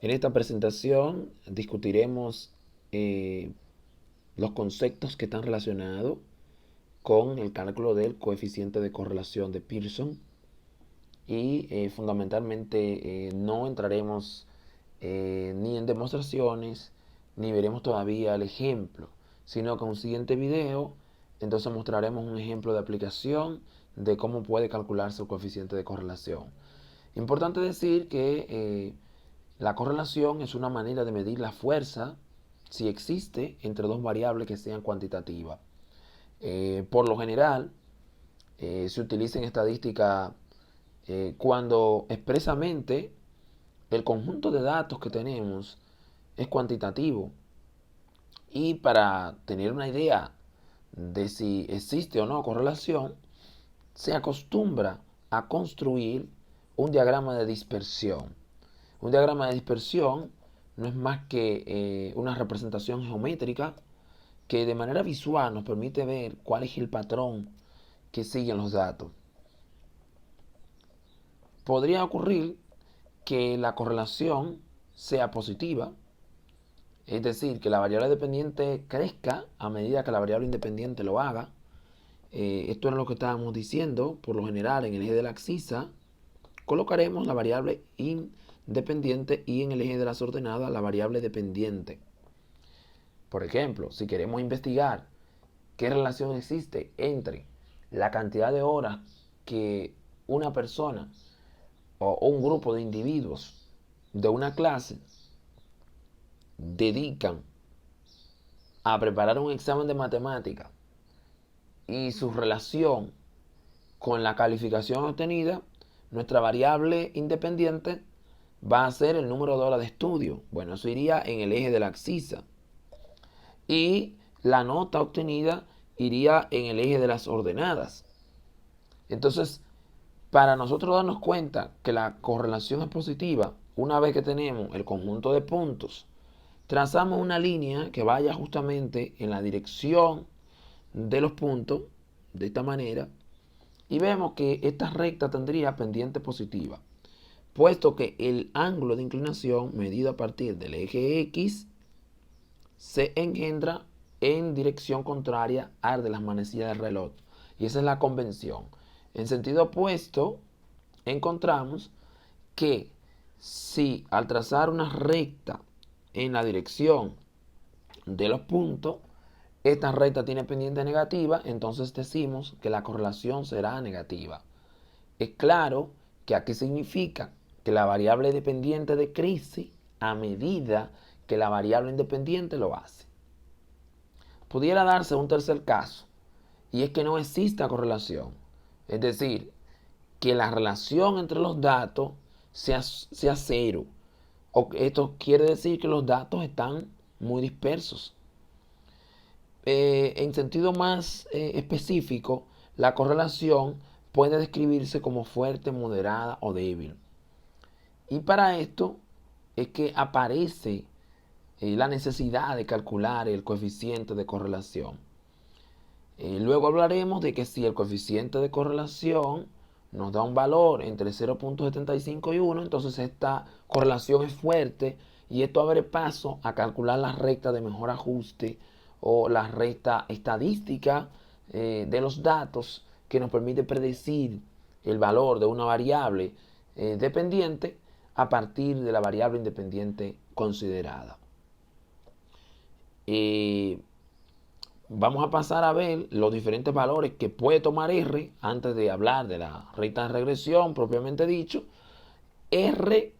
En esta presentación discutiremos los conceptos que están relacionados con el cálculo del coeficiente de correlación de Pearson y fundamentalmente no entraremos ni en demostraciones ni veremos todavía el ejemplo, sino que en un siguiente video entonces mostraremos un ejemplo de aplicación de cómo puede calcularse el coeficiente de correlación. Importante decir que la correlación es una manera de medir la fuerza, si existe, entre dos variables que sean cuantitativas. Por lo general, se utiliza en estadística cuando expresamente el conjunto de datos que tenemos es cuantitativo. Y para tener una idea de si existe o no correlación, se acostumbra a construir un diagrama de dispersión. Un diagrama de dispersión no es más que una representación geométrica que de manera visual nos permite ver cuál es el patrón que siguen los datos. Podría ocurrir que la correlación sea positiva, es decir, que la variable dependiente crezca a medida que la variable independiente lo haga. Esto era lo que estábamos diciendo. Por lo general, en el eje de la abscisa colocaremos la variable independiente y en el eje de las ordenadas la variable dependiente. Por ejemplo, si queremos investigar qué relación existe entre la cantidad de horas que una persona o un grupo de individuos de una clase dedican a preparar un examen de matemática y su relación con la calificación obtenida, nuestra variable independiente va a ser el número de horas de estudio. Bueno, eso iría en el eje de la abscisa. Y la nota obtenida iría en el eje de las ordenadas. Entonces, para nosotros darnos cuenta que la correlación es positiva, una vez que tenemos el conjunto de puntos, trazamos una línea que vaya justamente en la dirección de los puntos, de esta manera, y vemos que esta recta tendría pendiente positiva, puesto que el ángulo de inclinación medido a partir del eje X se engendra en dirección contraria al de las manecillas del reloj. Y esa es la convención. En sentido opuesto, encontramos que si al trazar una recta en la dirección de los puntos, esta recta tiene pendiente negativa, entonces decimos que la correlación será negativa. Es claro que aquí significa que la variable dependiente decrece a medida que la variable independiente lo hace. Pudiera darse un tercer caso, y es que no exista correlación. Es decir, que la relación entre los datos sea cero. Esto quiere decir que los datos están muy dispersos. En sentido más específico, la correlación puede describirse como fuerte, moderada o débil. Y para esto es que aparece la necesidad de calcular el coeficiente de correlación. Luego hablaremos de que si el coeficiente de correlación nos da un valor entre 0.75 y 1, entonces esta correlación es fuerte y esto abre paso a calcular la recta de mejor ajuste o la recta estadística de los datos que nos permite predecir el valor de una variable dependiente a partir de la variable independiente considerada. Vamos a pasar a ver los diferentes valores que puede tomar R antes de hablar de la recta de regresión propiamente dicho. R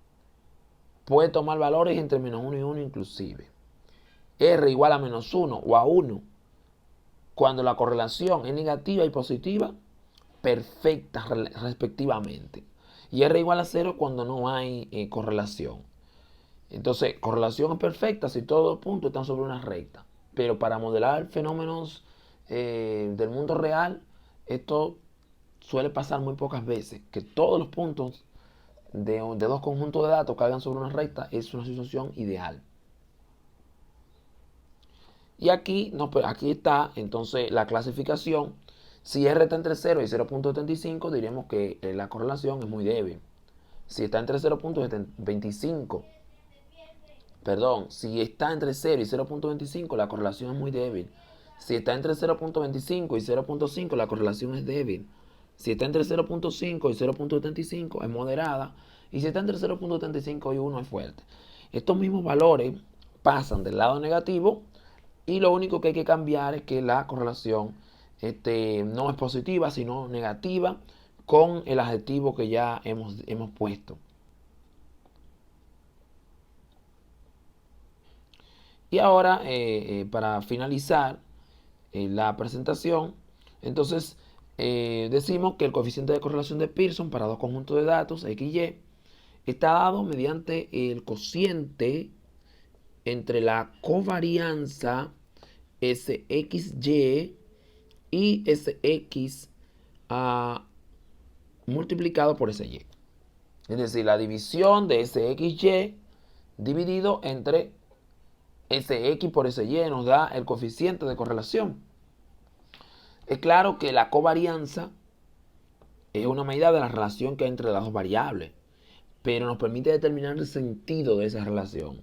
puede tomar valores entre menos 1 y 1 inclusive. R igual a menos 1 o a 1 cuando la correlación es negativa y positiva, perfecta respectivamente. Y R igual a 0 cuando no hay correlación. Entonces, correlación es perfecta si todos los puntos están sobre una recta. Pero para modelar fenómenos del mundo real, esto suele pasar muy pocas veces. Que todos los puntos de dos conjuntos de datos caigan sobre una recta es una situación ideal. Y aquí, no, pues aquí está entonces la clasificación. Si R está entre 0 y 0.75, diremos que la correlación es muy débil. Si está entre 0.25 Perdón, si está entre 0 y 0.25, la correlación es muy débil. Si está entre 0.25 y 0.5, la correlación es débil. Si está entre 0.5 y 0.75, es moderada. Y si está entre 0.75 y 1, es fuerte. Estos mismos valores pasan del lado negativo y lo único que hay que cambiar es que la correlación no es positiva, sino negativa con el adjetivo que ya hemos puesto. Y ahora, para finalizar la presentación, entonces decimos que el coeficiente de correlación de Pearson para dos conjuntos de datos, X y Y, está dado mediante el cociente entre la covarianza SXY y SX multiplicado por SY. Es decir, la división de SXY dividido entre SX por SY nos da el coeficiente de correlación. Es claro que la covarianza es una medida de la relación que hay entre las dos variables, pero nos permite determinar el sentido de esa relación.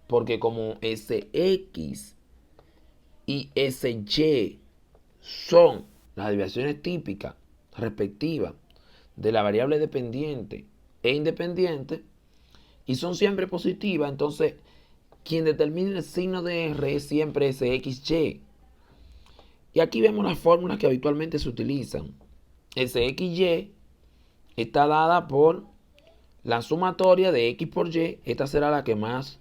Porque como SX y SY son las desviaciones típicas respectivas de la variable dependiente e independiente y son siempre positivas, entonces quien determina el signo de R es siempre SXY. Y aquí vemos las fórmulas que habitualmente se utilizan. SXY está dada por la sumatoria de X por Y. Esta será la que más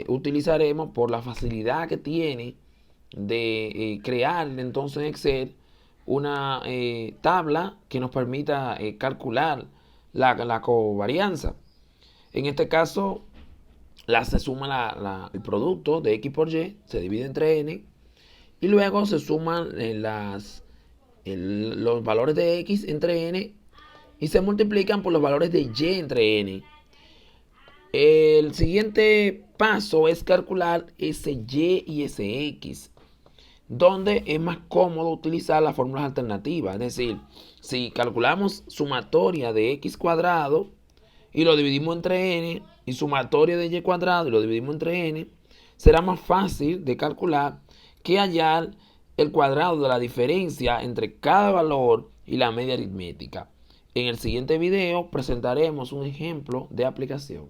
utilizaremos por la facilidad que tiene de crear entonces en Excel una tabla que nos permita calcular la covarianza. En este caso, se suma el producto de X por Y, se divide entre N, y luego se suman los valores de X entre N y se multiplican por los valores de Y entre N. El siguiente paso es calcular SY y SX, donde es más cómodo utilizar las fórmulas alternativas. Es decir, si calculamos sumatoria de X cuadrado y lo dividimos entre N, y sumatoria de Y cuadrado y lo dividimos entre N, será más fácil de calcular que hallar el cuadrado de la diferencia entre cada valor y la media aritmética. En el siguiente video presentaremos un ejemplo de aplicación.